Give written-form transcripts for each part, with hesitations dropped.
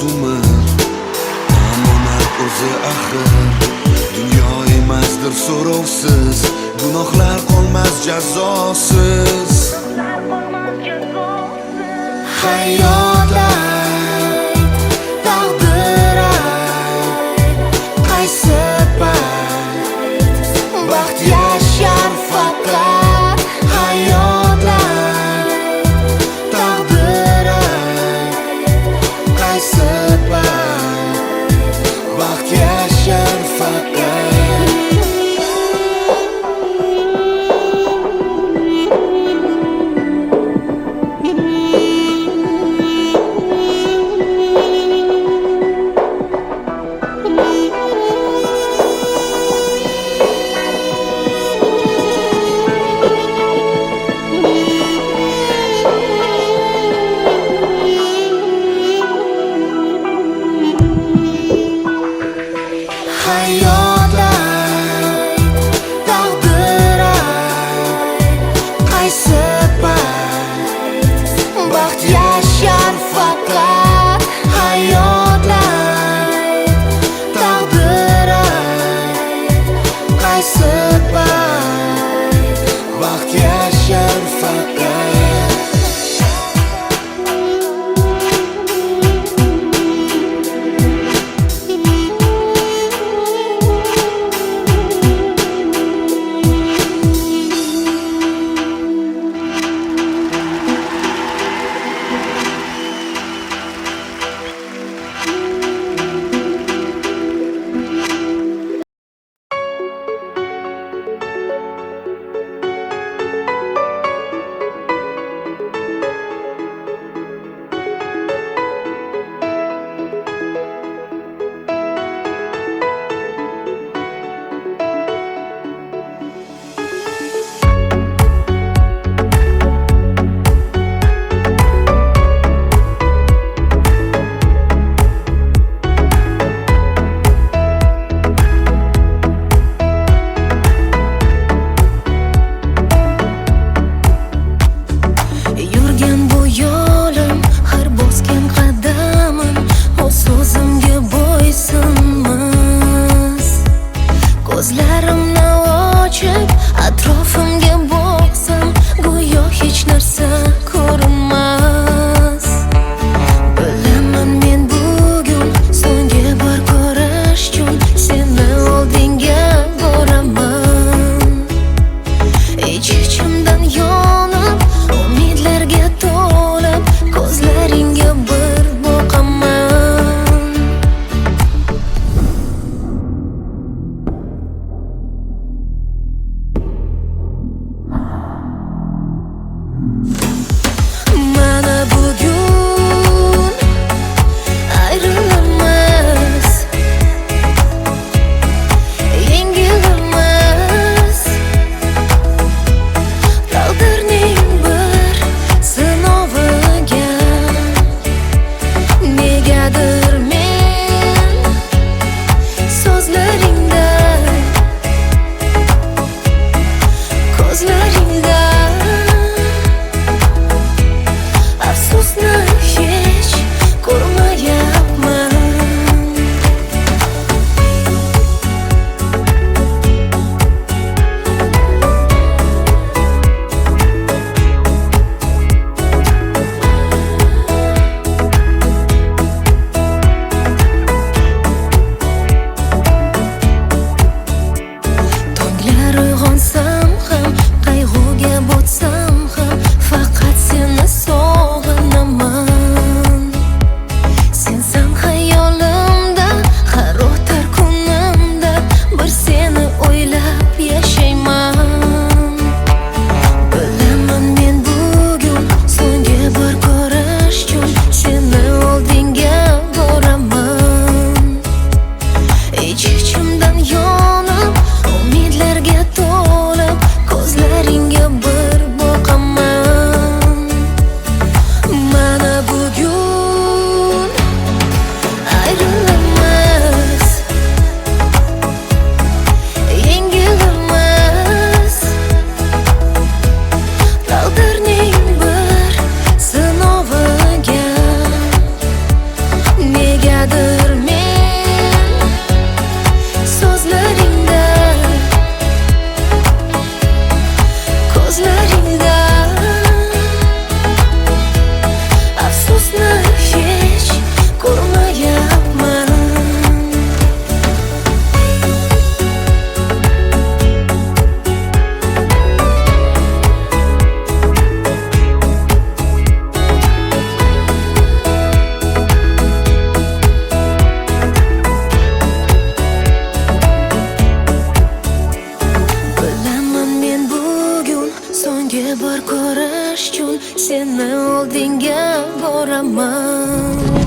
umr omonat o'zi axir. Dunyo emasdir so'rovsiz, gunohlar qolmas jazosiz. Hayot ayt, taqdir ayt, qaysi payt baxt yashar faqat. Hayot ayt, taqdir ayt, qaysi payt baxt yashar faqat. Hayot ayt, taqdir ayt, qaysi payt baxt yashar faqat. Hayot ayt, taqdir ayt, qaysi payt baxt yashar faqat. Ko'zlarimni ochib atrofimga boqsam, go'yo hech narsa ko'rinmas. Bilaman men bugun so'nggi bor ko'rish uchun seni oldinga boraman. Ich-ichimdan yonib, umidlarga to'lib, ko'zlaringga bir boqaman. ko'rish uchun seni oldinga boraman.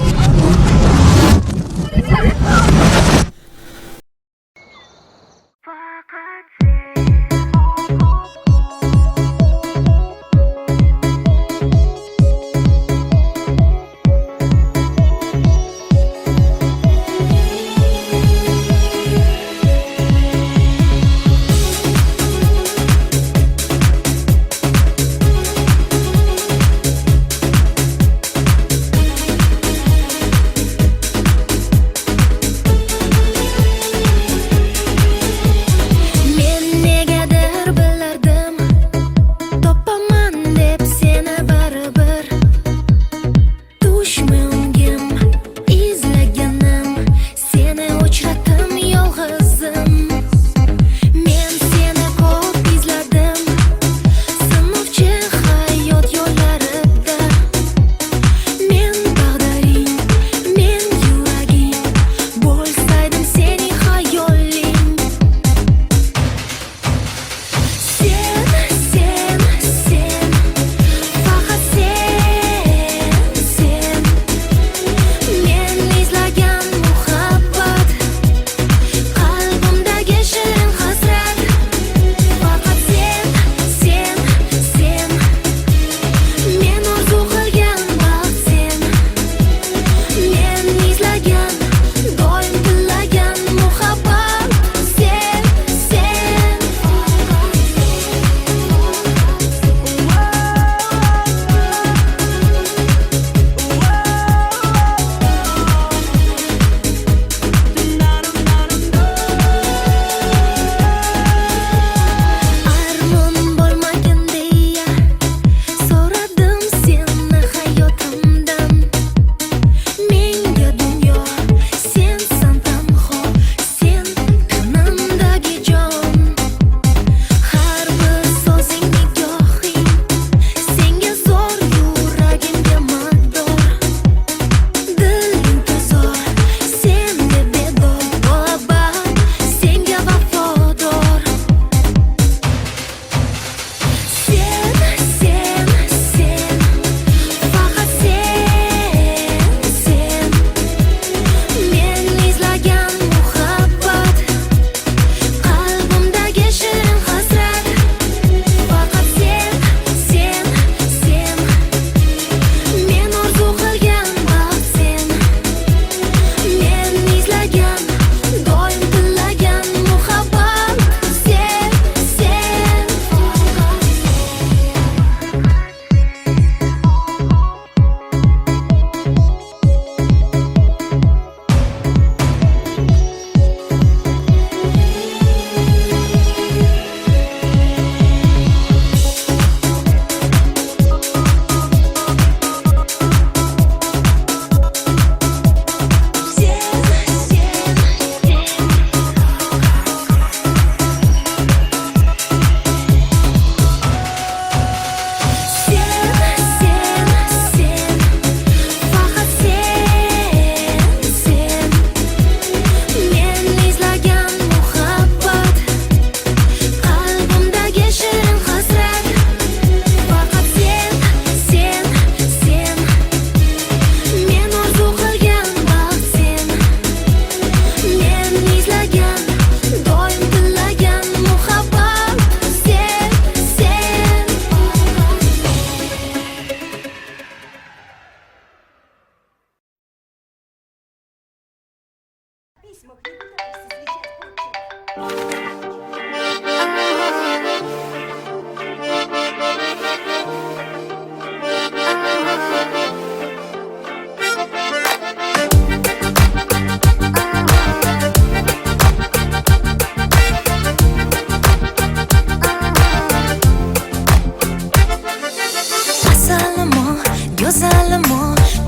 go'zalimo,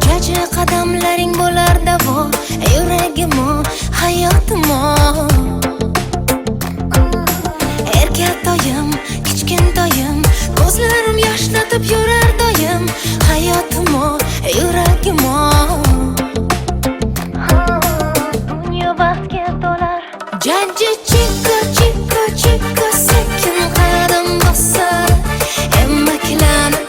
kecha qadamlaring bo'lar davo, yuragimo, hayotimo. Erkatoyim, kichkintoyim, ko'zlarim yoshlatib yurar doim, hayotimo, yuragimo. Dunyo baxtga to'lar, jajji chika chika chika sekin qadam bosar, emaklani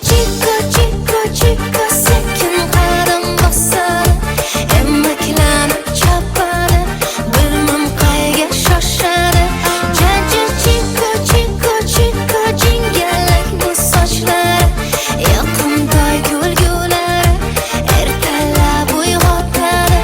chico, chico, chico, sekin qadam bosadi, emaklanib chopadi, bilmam qayga shoshadi. Janji chico, chico, chico, jingalak bu sochlari, yoqimtoy kulgulari, ertalab uyg'otadi.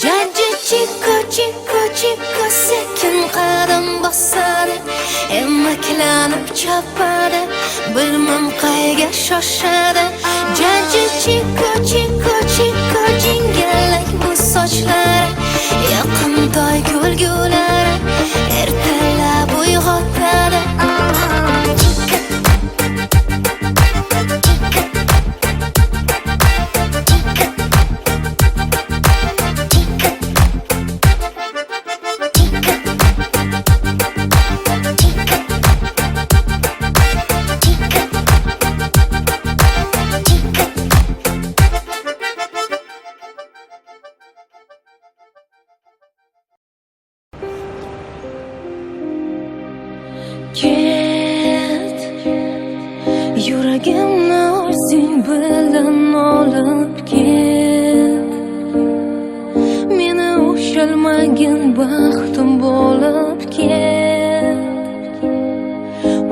Janji chico, chico, chico, sekin qadam bosadi, emaklanib chopadi, bilmam qayga shoshadi. Janji chico, chico, chico, jingalak bu sochlari, yoqimtoy kulgulari, ertalab uyg'otadi. Ket, yuragimni o'zing bilan olib ket. Meni ushalmagin baxtim bo'lib ket.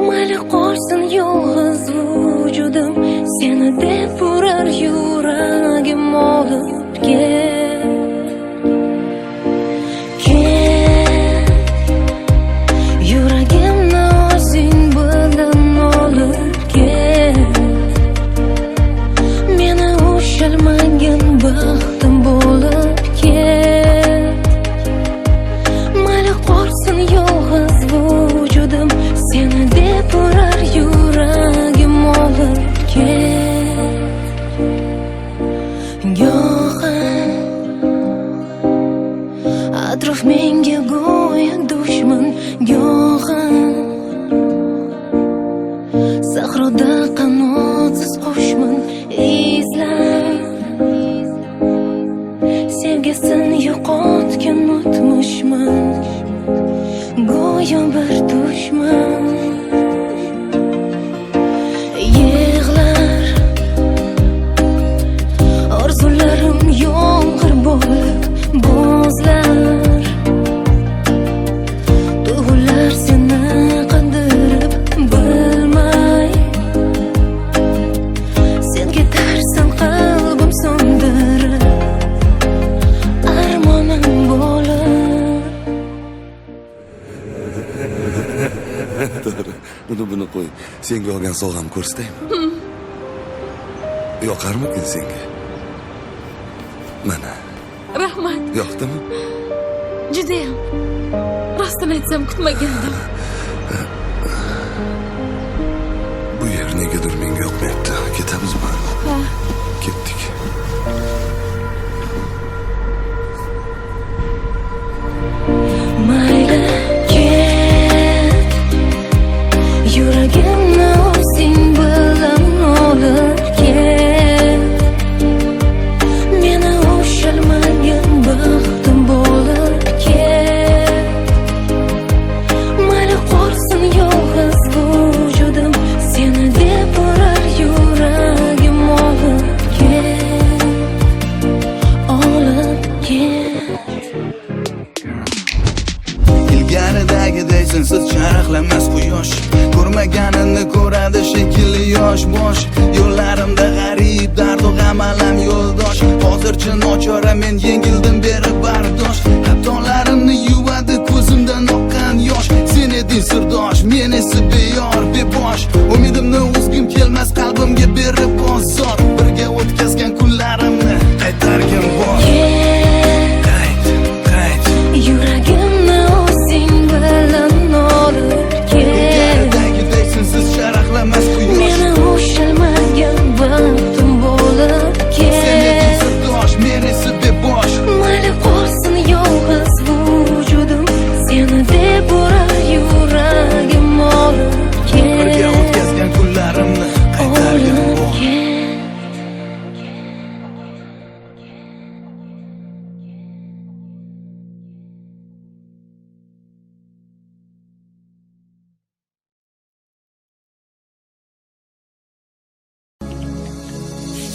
Mayli qolsin yolg'iz vujudim, seni deb urar yuragim olib ket. Yuragimni o'zing bilan olib ket. Meni ushalmagin baxtim bo'lib ket. Mayli qolsin yolg'iz vujudim, seni deb urar yuragim olib ket. Go'yo atrof menga go'yo dushman, go'yo sahroda qanotsiz qushman, izlab sevgisini yo'qotgan o'tmishman, go'yo bir dushman. Yig'lar orzularim yomg'ir bo'lib bo'zlar, tuyg'ular seni qandirib bilmay, sen ketarsan qalbim so'ndirib, armonim bo'lib. To'g'ri, buni qo'y. Senga olgan sovg'amni ko'rsataymi? Yoqarmikin senga? Mana. Rahmat. Yoqdimi? Judayam. Rostini aytsam kutmagandim. Bu yer negadir menga yoqmayapti. Ketamizmi? Ha. Ketdik. Mayli ket, yuragimni o'zing bilan olib ket. Meni ushalmagin baxtim bo'lib ket. Mayli qolsin yolg'iz vujudim, seni deb urar yuragim olib ket. Olib ket. Ilgaridagiday sensiz charaqlamas quyosh, ko'rmaganini ko'radi shekilli yosh bosh. Yo'llarimda g'arib dardu g'am alam yo'ldosh, hozircha nochora men yengildim berib bardosh. Xatolarimni yuvadi ko'zimdan oqqan yosh, sen eding sirdosh, men esa beyor bebosh. Umidimni uzgim kelmas qalbimga berib bozor, birga o'tkazgan kunlarimni qaytargin bor. Yuragimni o'zing bilan olib ket. Ilgaridagiday sensiz charaqlamas quyosh, Meni ushalmagan baxtim bo'lib sen eding ket. sirdosh, men esa bebosh. Mayli qolsin yolg'iz vujud,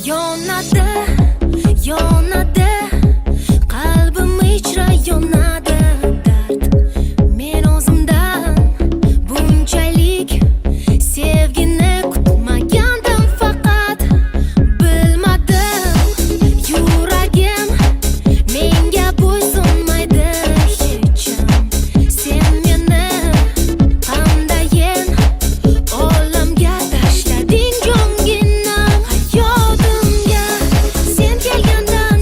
yonadi, yonadi, qalbim ichra yonadi dard. Men o'zimdan bunchalik sevgini kutmagandim, faqat bilmadim. Yuragim menga bo'ysunmaydi hecham. Sen meni qandayin olamga tashlading jonginam. Hayotimga sen kelgandan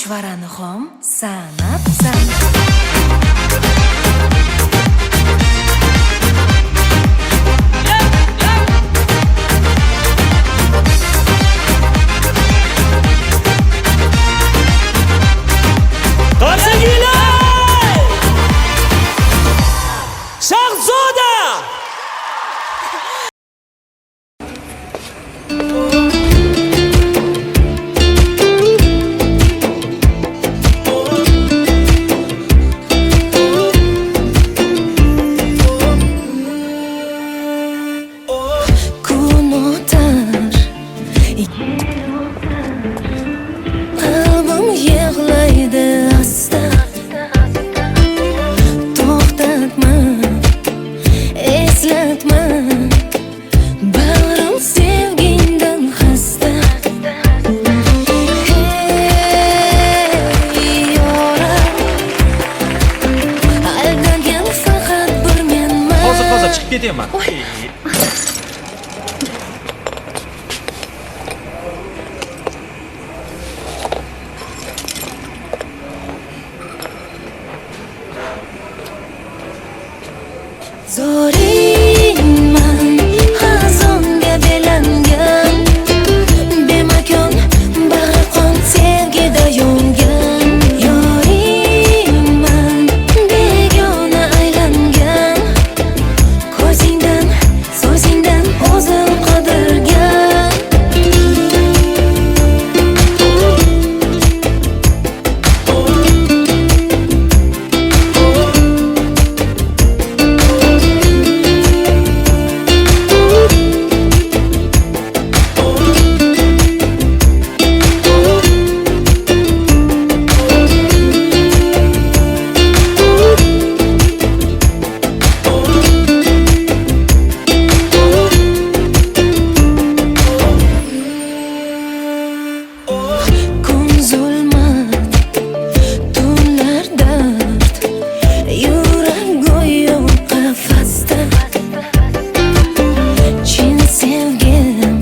Chuchvarani xom sanab Shahzoda! kun o'tar qalbim yig'laydi asta to'xtatma eslatma bag'rim sevgingdan xasta hey yoram aldangan faqat bir menman Hozir chiqib ketaman. Zoringman xazonga belangan bemakon bag'ri qon sevgida yongan yoringman begona aylangan ko'zingdan so'zingdan o'zim qidirgan kun zulmat tunlar dard yurak go'yo qafasda chin sevgim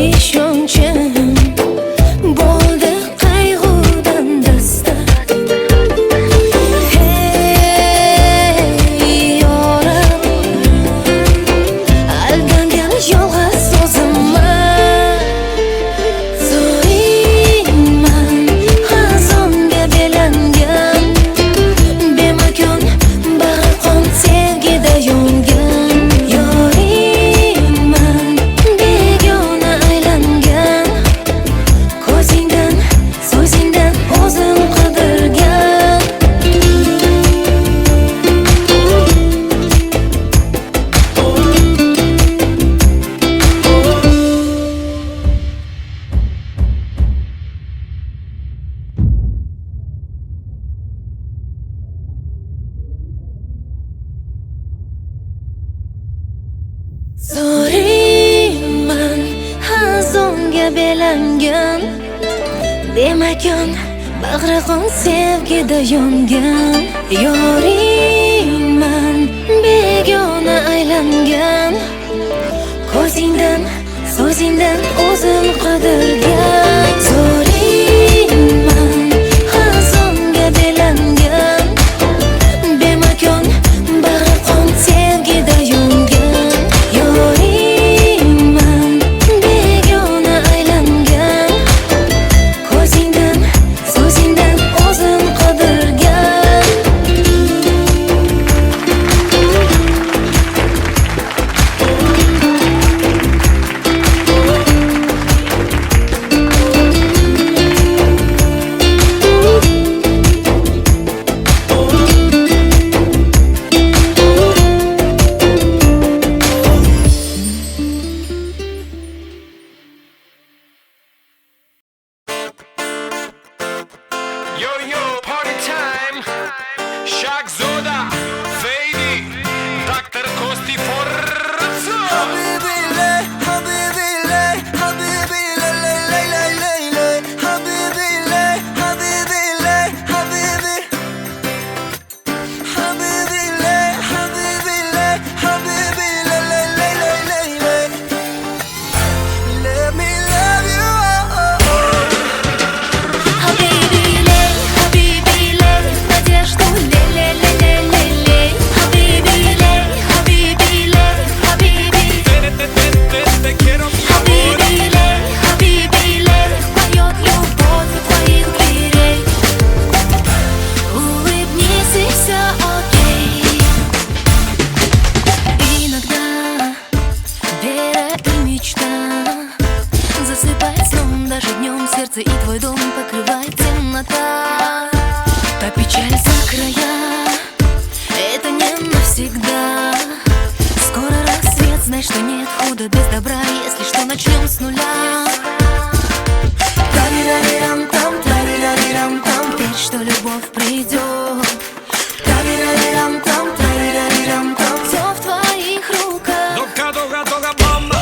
ishonchim bo'ldi qayg'udan dasta hey yoram aldangan yolg'iz o'zimman zoringman xazonga belangan bemakon bag'ri qon sevgida yongan yoringman begona aylangan ko'zingdan so'zingdan o'zim qidirgan zoringman xazonga belangan bemakon bag'ri qon sevgida yongan yoringman begona aylangan ko'zingdan so'zingdan o'zim qidirgan zoringman xazonga belangan bemakon bag'ri qon sevgida yongan yoringman begona aylangan ko'zingdan so'zingdan o'zim qidirgan Yo, yo, party time. Shahzoda, Fady, Dr. Kosti Forza. Habibi lay, Habibi lay, Habibi lay, lay, lay, lay, lay, lay. Habibi lay, Habibi lay, Habibi. Habibi lay, Habibi lay, Habibi lay, lay, lay, lay, lay, lay. Let me love you, oh, oh, oh. Habibi что любовь придет. Тарирарирам-там, тарирарирам-там. Все в твоих руках. Дога, дога, дога, мама.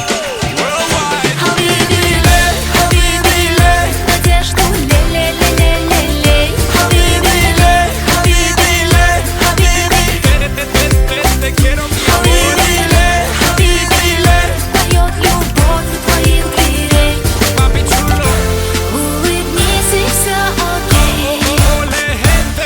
Worldwide. Хабиби-ле, хабиби-ле. Надежду ле-ле-ле-ле-ле-ле. Хабиби-ле, хабиби-ле, хабиби. Te quiero, mi amor. Хабиби-ле, хабиби-ле. Поет любовь у твоих дверей. Papi chulo. Улыбнись и все окей. Ole, gente.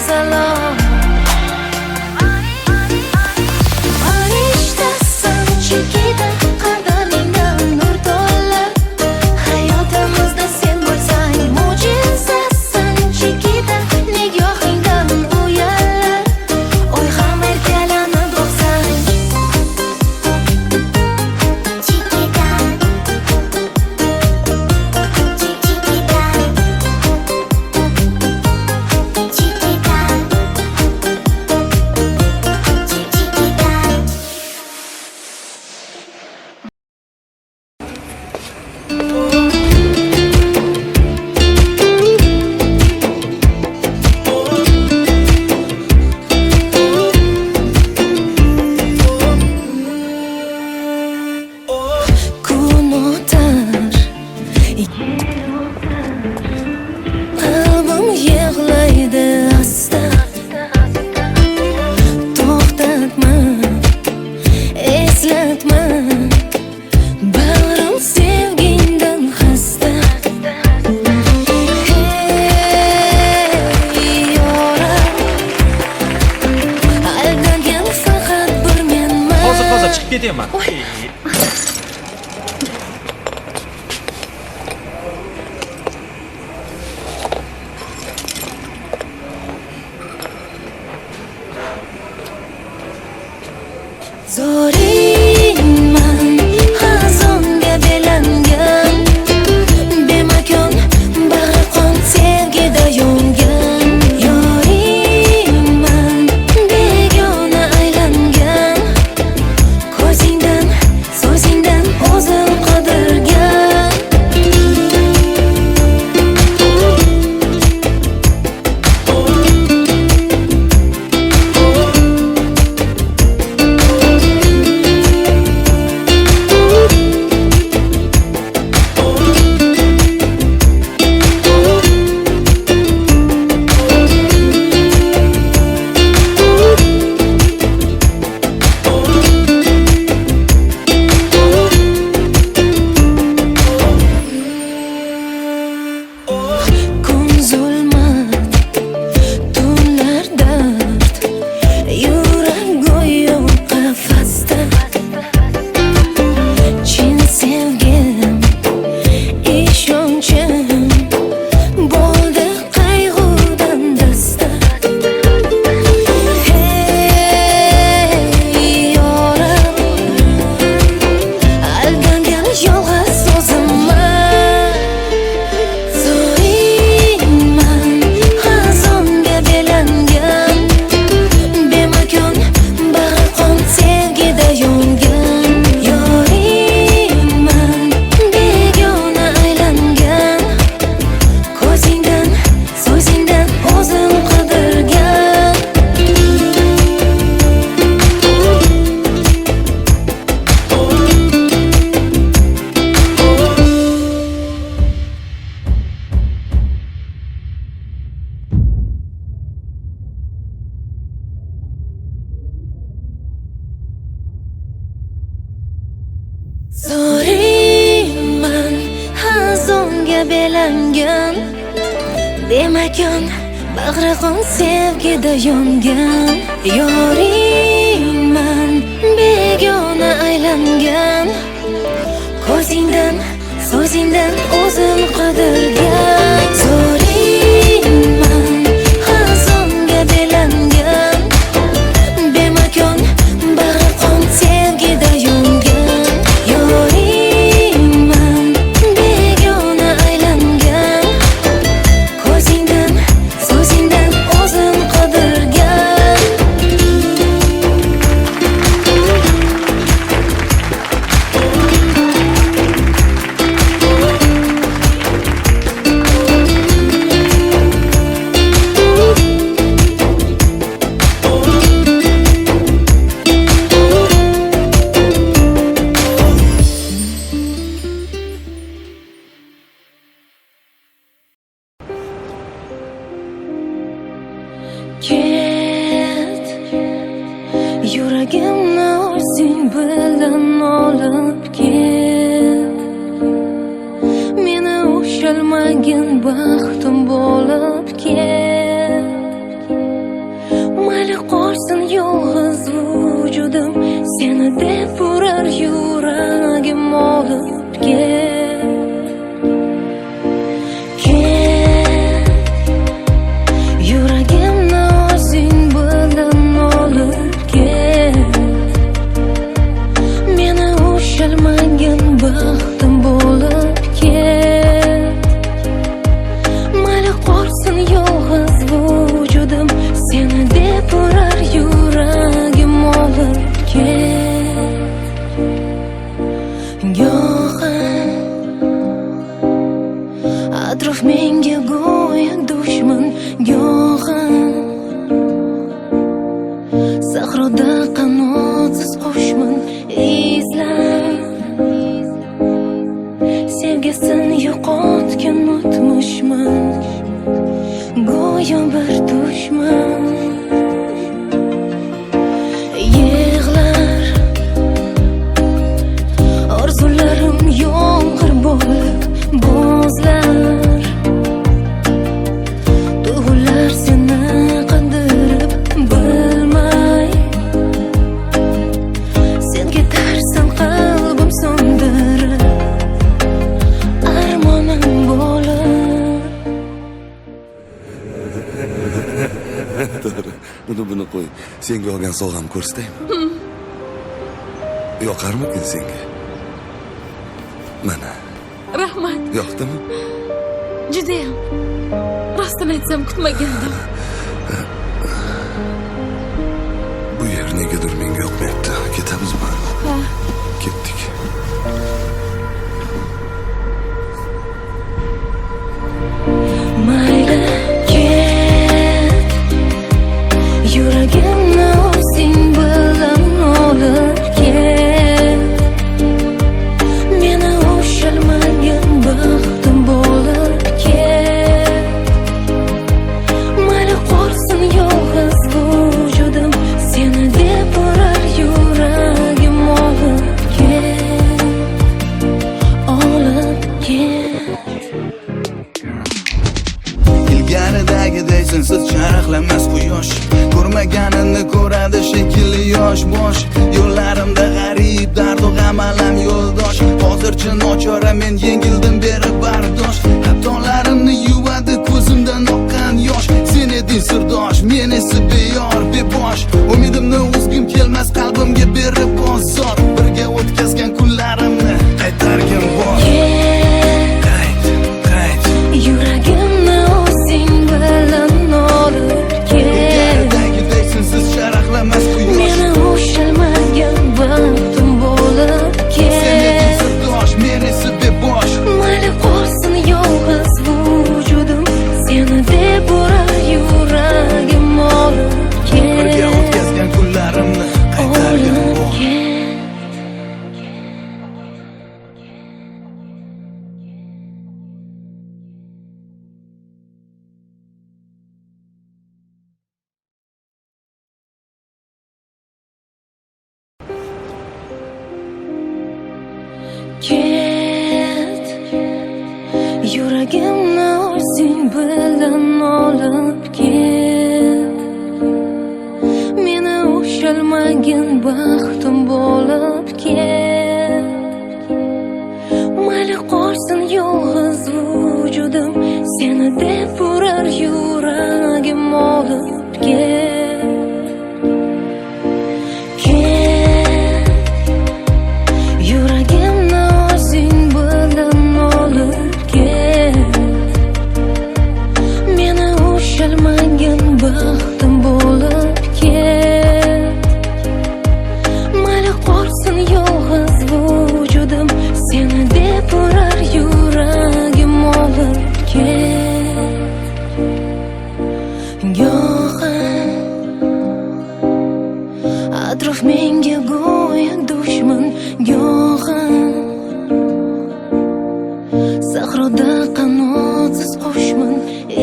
salom. Farishtasan chekida qadamingdan nur to'lar. Hayotimizda sen bo'lsang mo'jizasan chekida nigohingdan uyallar. Oy ham erkalanib boqsang kun o'tar, qalbim yig'laydi asta. To'xtatma, eslatma, bag'rim sevgingdan xasta. Hey yoram, aldangan faqat bir menman. Hozir chiqib ketaman. Zoringman, xazonga belangan, bemakon bag'ri qon sevgida yongan. Yoringman, begona aylangan, ko'zingdan, so'zingdan o'zim qidirgan. Kun zulmat, tunlar dard, yurak go'yo qafasda. Chin sevgim, ishonchim bo'ldi qayg'udan dasta. Hey yoram, aldangan yolg'iz o'zimman. Zoringman, xazonga belangan, bemakon bag'ri qon sevgida yongan. Yoringman, begona aylangan, ko'zingdan, so'zingdan o'zim qidirgan. Zoringman, xazonga belangan, bemakon bag'ri qon sevgida yongan. Yoringman, begona aylangan, ko'zingdan, so'zingdan o'zim qidirgan. Zoringman, xazonga belangan, bemakon bag'ri qon sevgida yongan. Yoringman, begona aylangan, ko'zingdan, so'zingdan o'zim qidirgan. Ket, yuragimni o'zing bilan olib ket. Meni ushalmagin baxtim bo'lib ket. To'g'ri. Buni qo'y. Senga olgan sovg'am ko'rsataymi? Yoqarmidi senga? Mana. Rahmat. Yoqdimi? Judayam. Rostini aytsam kutmagandim. Bu yer negadir menga yoqmayapti. Ketamizmi? Ha. Ketdik. Mayli ket, yuragimni o'zing bilan olib ket. Meni ushalmagan baxtim bo'lib ket. Mayli qolsin yolg'iz vujudim, seni deb urar yuragim olib ket, olib ket. Ilgaridagiday sensiz charaqlamas quyosh, ko'rmaganini ko'radi shekilli yosh bosh. Yo'llarimda g'arib dardu g'am alam yo'ldosh. Hozircha nochora men yengildim berib bardosh. Xatolarimni yuvadi ko'zimdan oqqan yosh. Sen eding sirdosh, men esa beyor bebosh. Umidimni uzgim kelmas qalbimga berib bozor. Birga o'tkazgan kunlarimni qaytargin bor. Qayt. Yuragimni o'zing bilan olib ket. Ilgaridagiday sensiz charaqlamas quyosh. Meni ushalmagan baxtim bo'lib Sen eding ket. sirdosh, men esa bebosh. Mayli qolsin yolg'iz vujudim, seni deb urar yuragim olib Birga ket, o'tkazgan kunlarimni qaytargin olib bor. ket. Ket, yuragimni o'zing bilan olib ket. Meni ushalmagan baxtim bo'lib ket. Mayli qolsin yolg'iz vujudim, seni deb urar yuragim olib ket. Ket, yuragimni o'zing bilan olib ket. Meni ushalmagan baxtim bo'lib ket. Mayli qolsin yolg'iz vujudim, seni deb urar yuragim olib ket. Go'yo atrof menga go'yo dushman, go'yo sahroda qanotsiz qushman.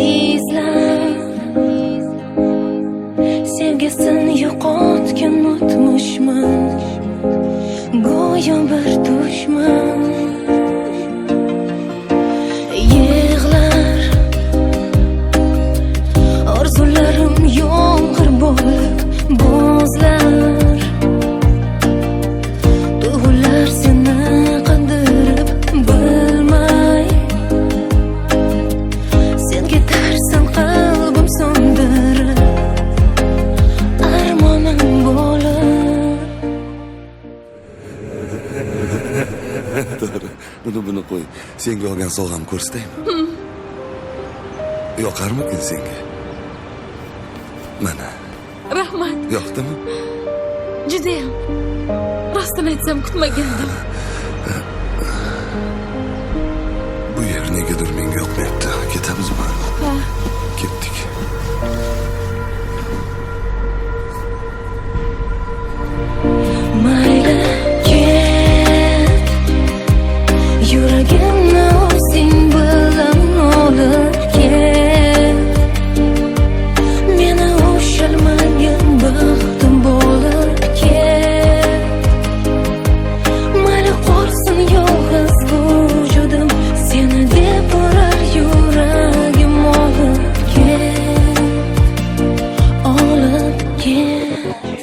Izlab sevgisini yo'qotgan o'tmishman, go'yo bir dushman. Yig'lar orzularim yomg'ir bo'lib bozlar. Tuyg'ular seni qandirib bilmay, sen ketarsan qalbim so'ndirib, armonim bo'lib. To'g'ri. Buni qo'y. Senga olgan sovg'am ko'rsataymi? Yoqarmidi senga? Mana. Rahmat. Yoqdimi? Judayam. Rostini aytsam kutmagandim. Bu yer negadir menga yoqmayapti. Ketamizmi? Ha. Ketdik. Mayli ket, yuragimni o'zing bilan olib ket. Meni ushalmagan baxtim bo'lib ket. Mayli qolsin yolg'iz vujudim, seni deb urar yuragim olib ket, olib ket.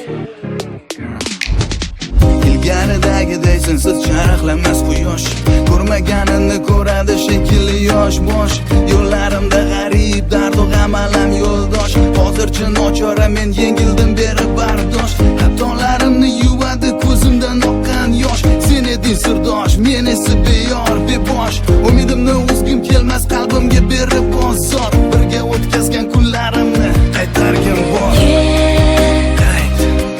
Ilgaridagiday sensiz charaqlamas quyosh, ko'rmaganini ko'radi shekilli yosh bosh. Yo'llarimda g'arib dardu g'am alam yo'ldosh. Hozircha bechora men yengildim beri bardosh xatolarimni yuvadi ko'zimdan oqqan yosh sen eding sirdosh men esa beyor bebosh umidimni uzgim kelmas qalbimga berib bozor birga o'tkazgan kunlarimni qaytargin bor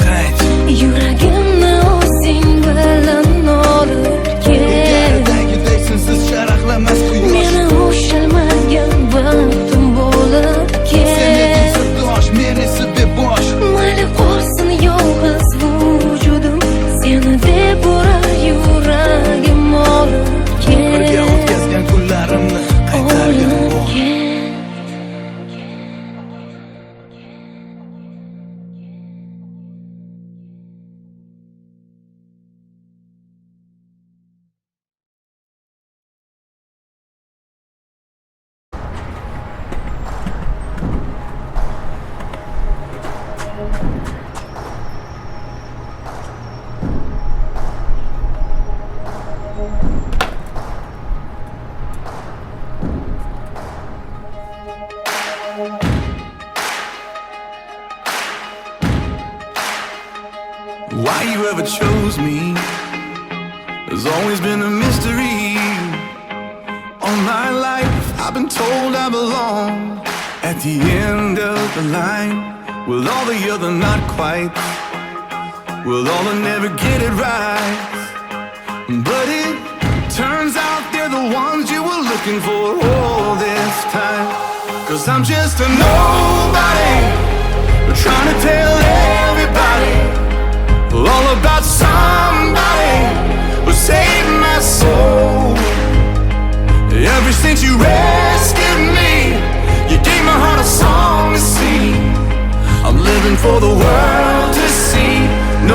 qayt Yuragimni o'zing bilan olib kel Dagidek sensiz sharaqlamas quyosh Meni ushalmagan vaqtim bo'lib sen eding kel sirdosh men esa bebosh Mayli qolsin yolg'iz vujudim Seni deb urar yuragim olib birga kel o'tkazgan kunlarimni qaytargin Olib bor kel Why you ever chose me has always been a mystery. All my life I've been told I belong at the end of the line with all the other not quite, with all that never get it right. But it turns out they're the ones you were looking for all this time. 'Cause I'm just a nobody, trying to tell everybody all about somebody who saved my soul. Ever since you rescued me, you gave my heart a song to sing. I'm living for the world to see,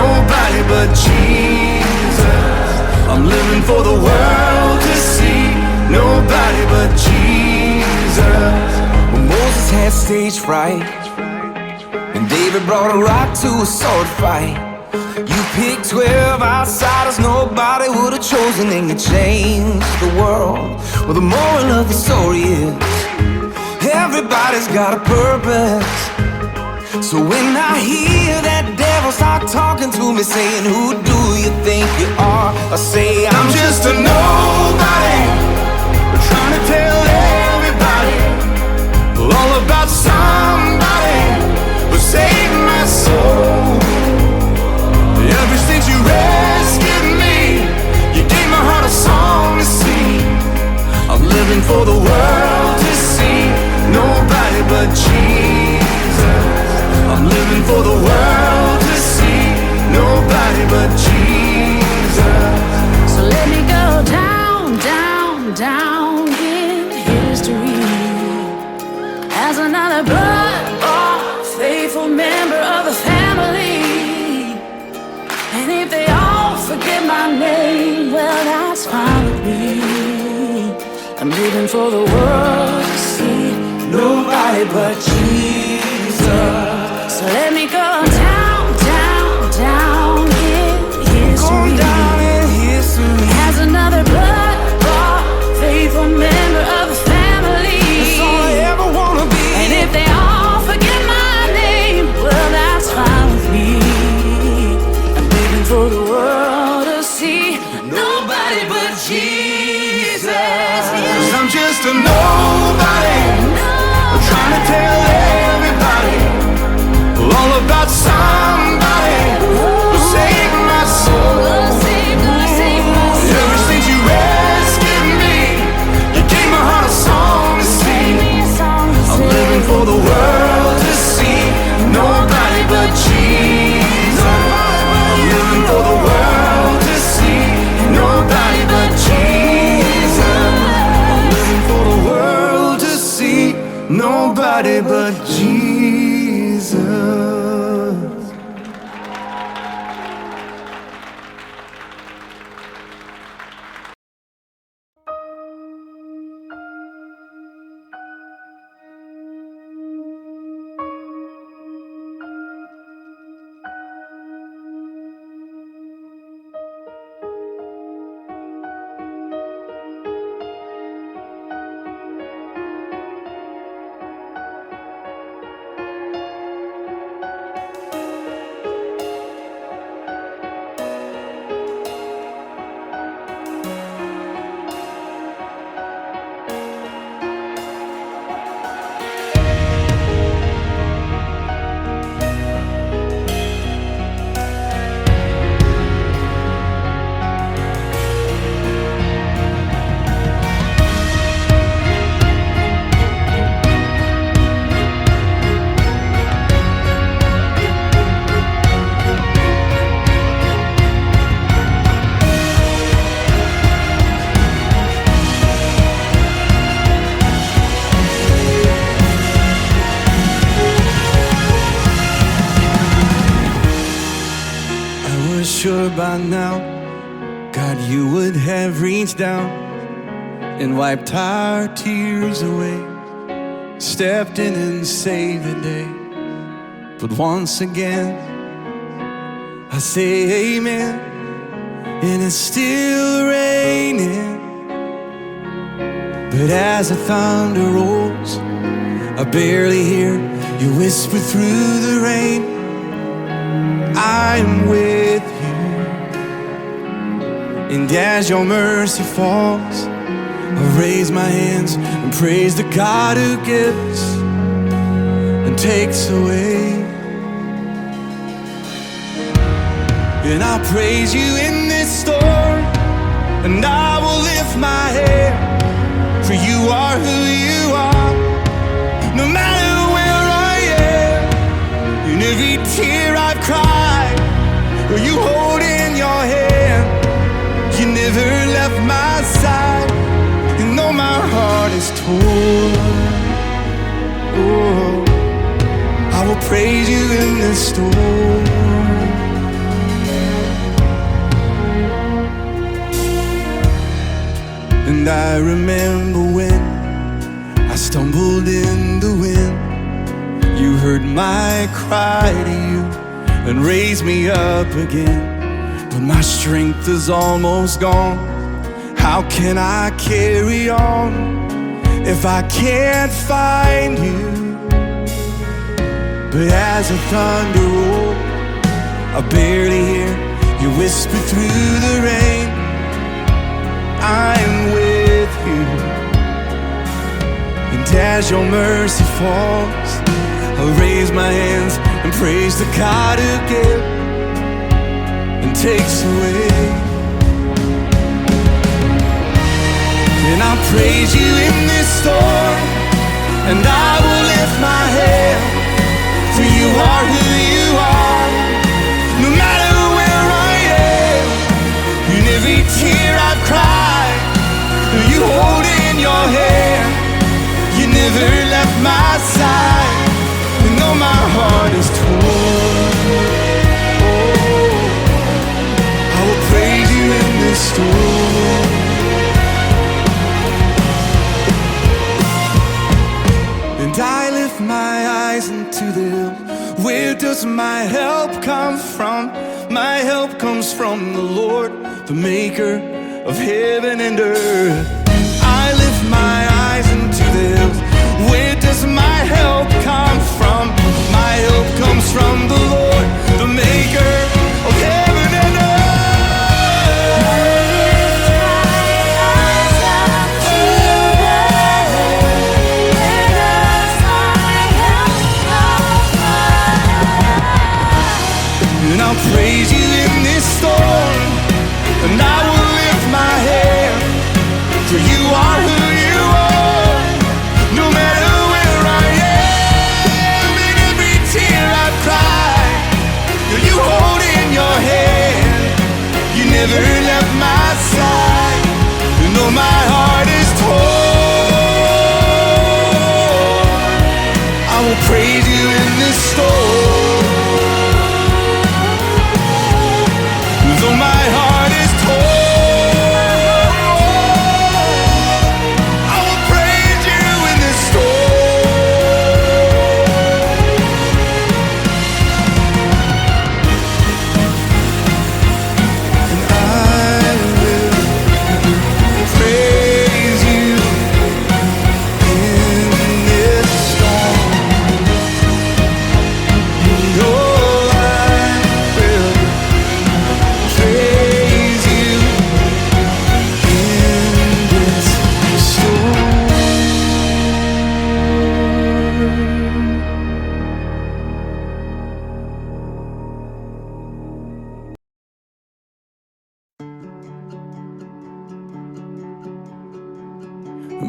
nobody but Jesus. I'm living for the world to see, nobody but Jesus. When Moses had stage fright and David brought a rock to a sword fight, you picked 12 outsiders nobody would have chosen, and you changed the world. Well, the moral of the story is everybody's got a purpose. So when I hear that devil start talking to me saying, who do you think you are? I say, I'm just a nobody, trying to tell everybody all about somebody who saved my soul. Ever since you rescued me, you gave my heart a song to sing. I'm living for the world to see, nobody but Jesus. I'm living for the world to see, nobody but Jesus. So let me go down, down, down in history as another blood-bought, faithful member of the family. And if they all forget my name, well, that's fine with me. I'm living for the world to see, nobody but Jesus. So let me go down, down, down in history. Go down in history As another blood-bought, faithful member of the family. That's all I ever wanna be. And if they all forget my name, well, that's fine with me. I'm living for the world to see, nobody but Jesus. 'Cause I'm just a nobody, trying to tell everybody sure by now, God, you would have reached down and wiped our tears away, stepped in and saved the day. But once again, I say amen, and it's still raining. But as the thunder rolls, I barely hear you whisper through the rain, I'm with you. And as your mercy falls, I raise my hands and praise the God who gives and takes away. And I'll praise you in this storm, and I will lift my head, for you are who you are. No matter where I am, in every tear I've cried, or you hold in your hand, you never left my side. And though my heart is torn, oh, I will praise you in this storm. And I remember when I stumbled in the wind, you heard my cry to you and raised me up again. But my strength is almost gone. How can I carry on if I can't find you? But as the thunder rolls, I barely hear you whisper through the rain, I'm with you. And as your mercy falls, I'll raise my hands and praise the God who gives and takes away. And I'll praise you in this storm, and I will lift my head, for you are who you are. No matter where I am, in every tear I've cried, you hold in your hand, you never left my side. And though my heart is torn, oh, I will praise you in this storm. And I lift my eyes into the hills. Where does my help come from? My help comes from the Lord, the maker of heaven and earth. I lift my eyes into the hills. Where does my help come from? My help comes from the Lord, the maker of heaven and earth. And I'll praise you in this storm, and I will lift my hand, for you are who you are. No matter where I am, in every tear I've cried, you hold in your hand, you never left my side. You know my heart is torn, I will praise you in this storm. Though my heart is torn, I will praise you in this storm. And I will praise you in this storm. Oh, I will praise you in this storm.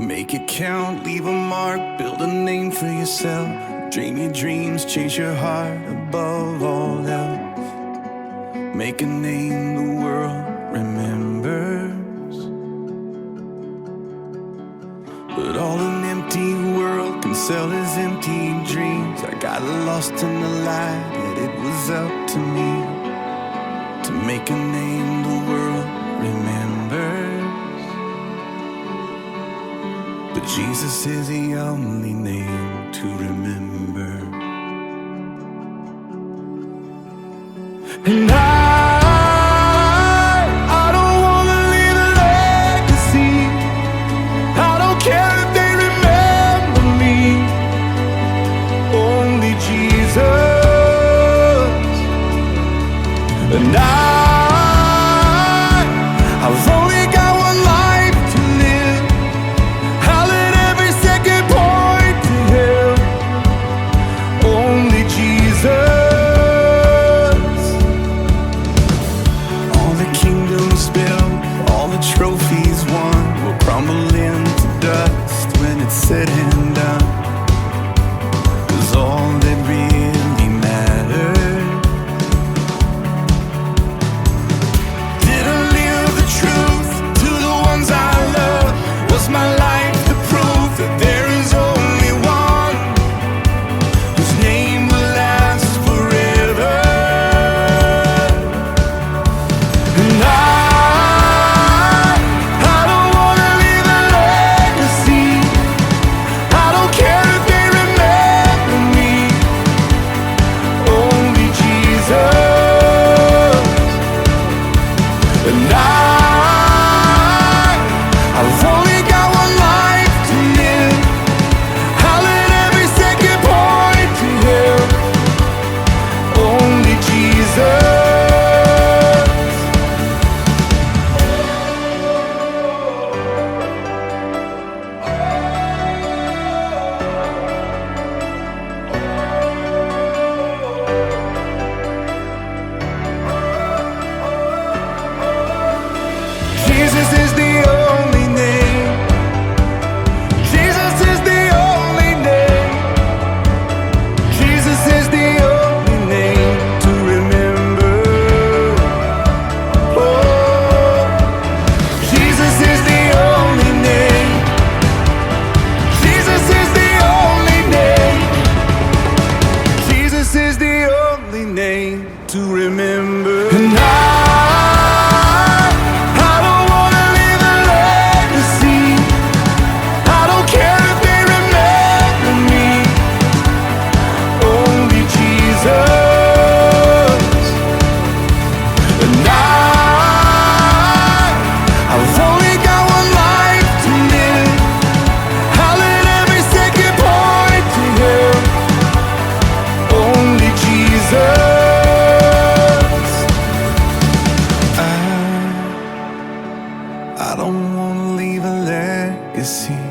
Make it count, leave a mark, build a name for yourself. Dream your dreams, chase your heart above all else. Make a name the world remembers. But all an empty world can sell is empty dreams. I got lost in the light, yet it was up to me to make a name the world remembers. But Jesus is the only name to remember. And I don't wanna leave a legacy. I don't care if they remember me. Only Jesus. And I've only got one life to live. I'll let every second point to Him. Only Jesus. All the kingdoms built, all the trophies won, will crumble into dust when it's said and done. 'Cause all that really mattered, did I live the truth to the ones I love? Was my life the proof that there is only one whose name will last forever? And I don't wanna leave a legacy. I don't care if they remember me. Only Jesus. And I've only got one life to live. I'll let every second point to Him. Only Jesus. Jesus is the only name. Jesus is the only name. Jesus is the only name to remember. Oh, Jesus is the only name. Jesus is the only name. Jesus is the only name to remember. And I don't wanna leave a legacy. I don't care if they remember me. Only Jesus. And I've only got one life to live. I'll let every second point to Him. Only Jesus. I don't wanna leave a legacy.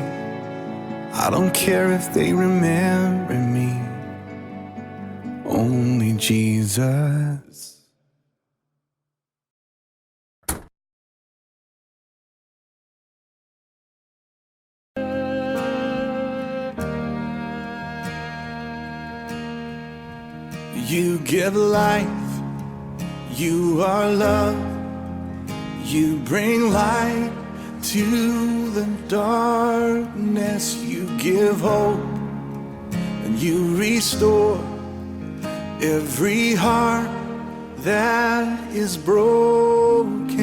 I don't care if they remember me. Only Jesus. You give life, you are love. You bring light to the darkness. You give hope and you restore every heart that is broken.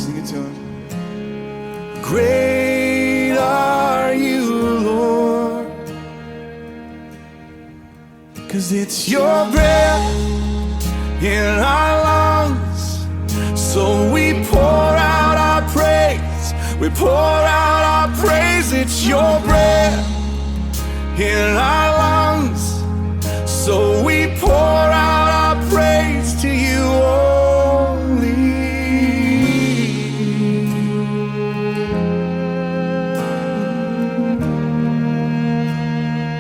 Sing it to Him. Great are you, Lord, 'cause it's your breath in our lungs. So we pour out our praise. We pour out our praise. It's your breath in our lungs. So we pour out our praise to You only.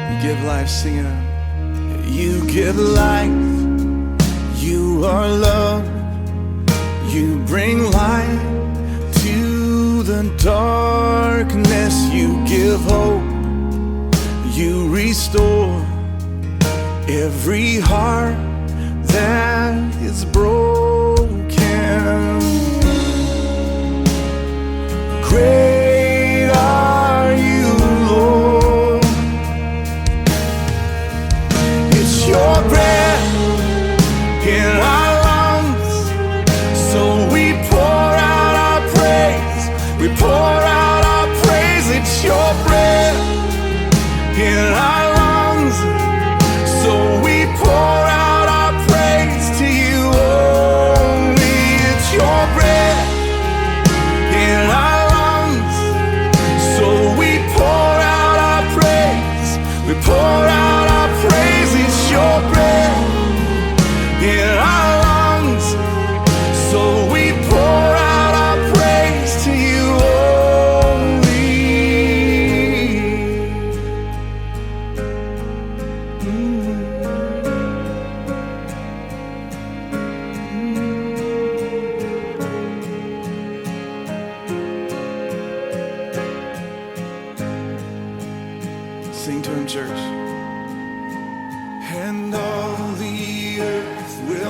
You give life, sing it out. You give life, you are love. You bring light to the darkness. You give hope, you restore every heart that is broken. Great are you, Lord. It's your breath in our lungs.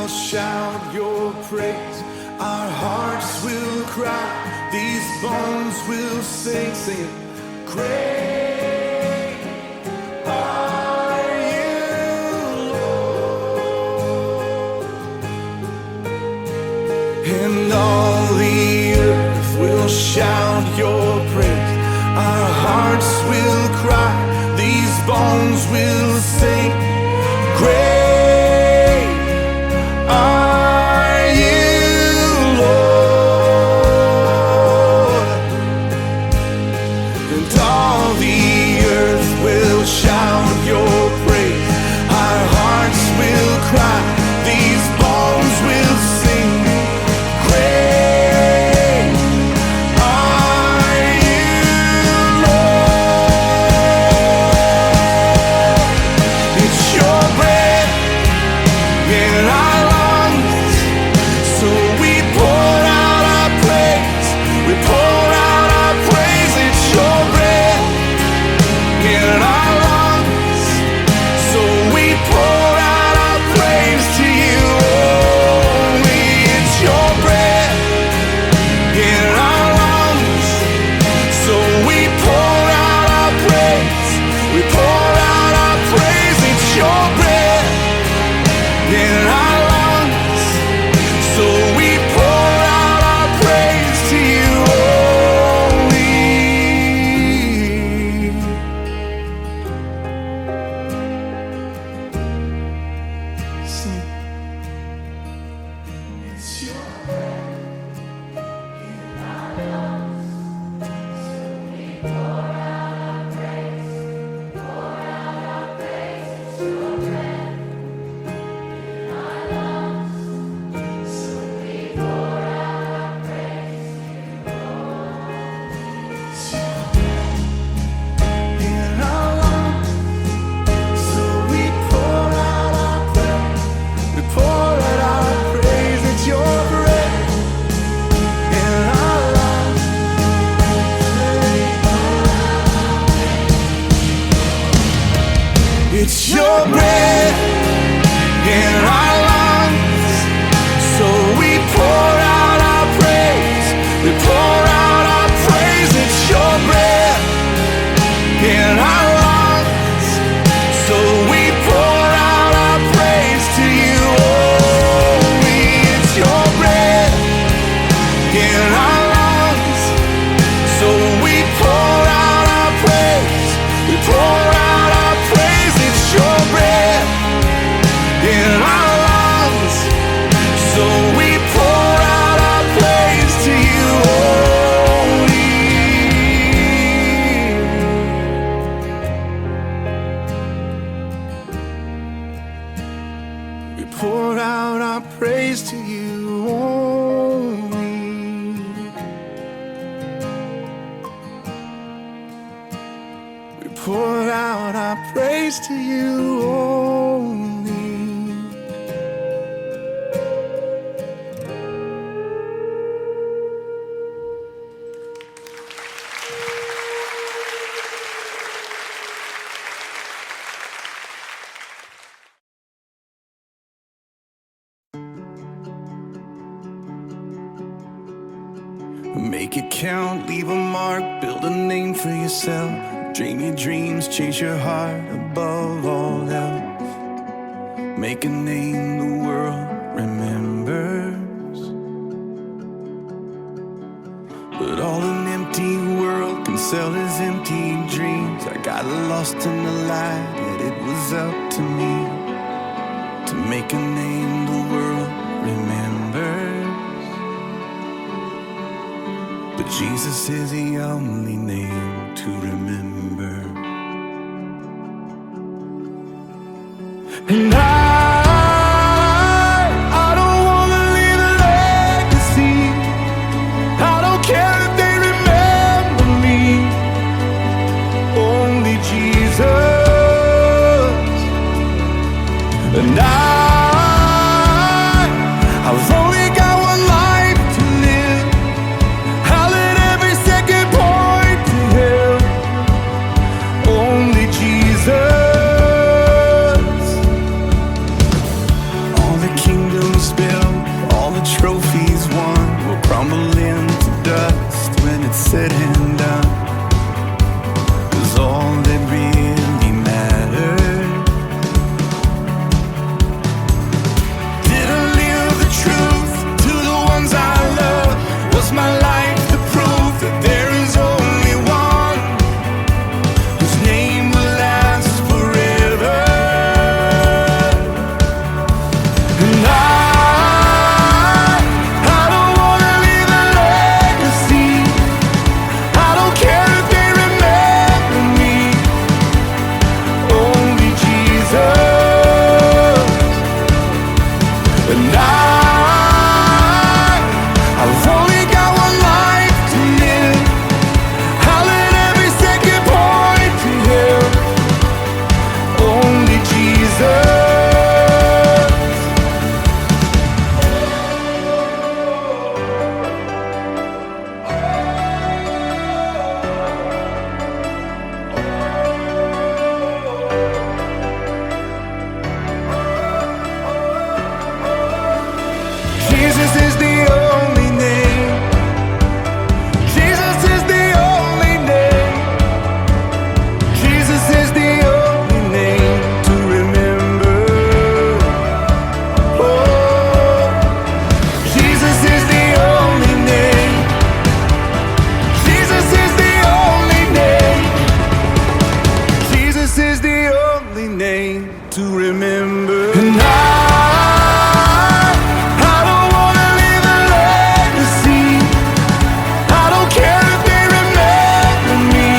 will shout your praise. Our hearts will cry. These bones will sing, sing. Great are you, Lord. And all the earth will shout your praise. Our hearts will cry. These bones will sing. Great are you, Lord. And all the earth will shout your praise. Our hearts will cry. These bones will sing. Great are you, Lord. It's your breath in our lungs, so we pour out our praise. We pour out our praise. It's your breath in our lungs, so we pour out our praise to you only. It's your breath in our lungs, so we pour out our praise. We pour out our praise. It's your breath in our lungs, so we pour out our praise to you only. Sing. It's your in our lungs, so we pour out our praise. We pour out our praise. It's your breath in our lungs. It's your breath in our lungs, so we pour out our praise. We pour out our praise. It's your breath in our lungs, so we pour out our praise to you only. It's your breath in our lungs, so we pour out our praise. We pour out our praise. It's your breath in our lungs, so we pour out our praise to you only. We pour out our praise to you only. We pour out our praise to you only. Make it count, leave a mark, build a name for yourself. Dream your dreams, chase your heart above all else. Make a name the world remembers. But all an empty world can sell is empty dreams. I got lost in the light, yet it was up to me to make a name the world remembers. But Jesus is the only name to remember. And I don't wanna leave a legacy. I don't care if they remember me. Only Jesus. And I've only got one life to live. I'll let every second point to Him. Only Jesus. All the kingdoms crumbling to dust when it's said and done. 'Cause all that really mattered, did I live the truth to the ones I love? Was my life the proof that there is only one whose name will last forever? And I don't wanna leave a legacy. I don't care if they remember me. Only Jesus. And I've only got one life to live. I'll let every second point to Him. Only Jesus. Jesus is the only name. Jesus is the only name. Jesus is the only name to remember. Oh, Jesus is the only name. Jesus is the only name. Jesus is the only name to remember. And I don't wanna leave a legacy. I don't care if they remember me.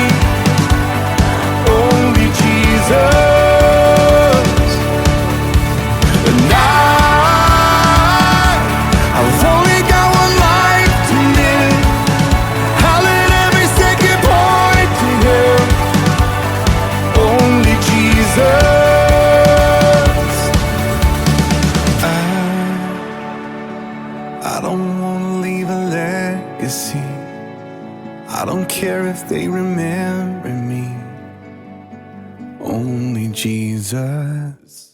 Only Jesus. And I've only got one life to live. I'll let every second point to Him. Only Jesus. I don't wanna leave a legacy. I don't care if they remember me. Only Jesus.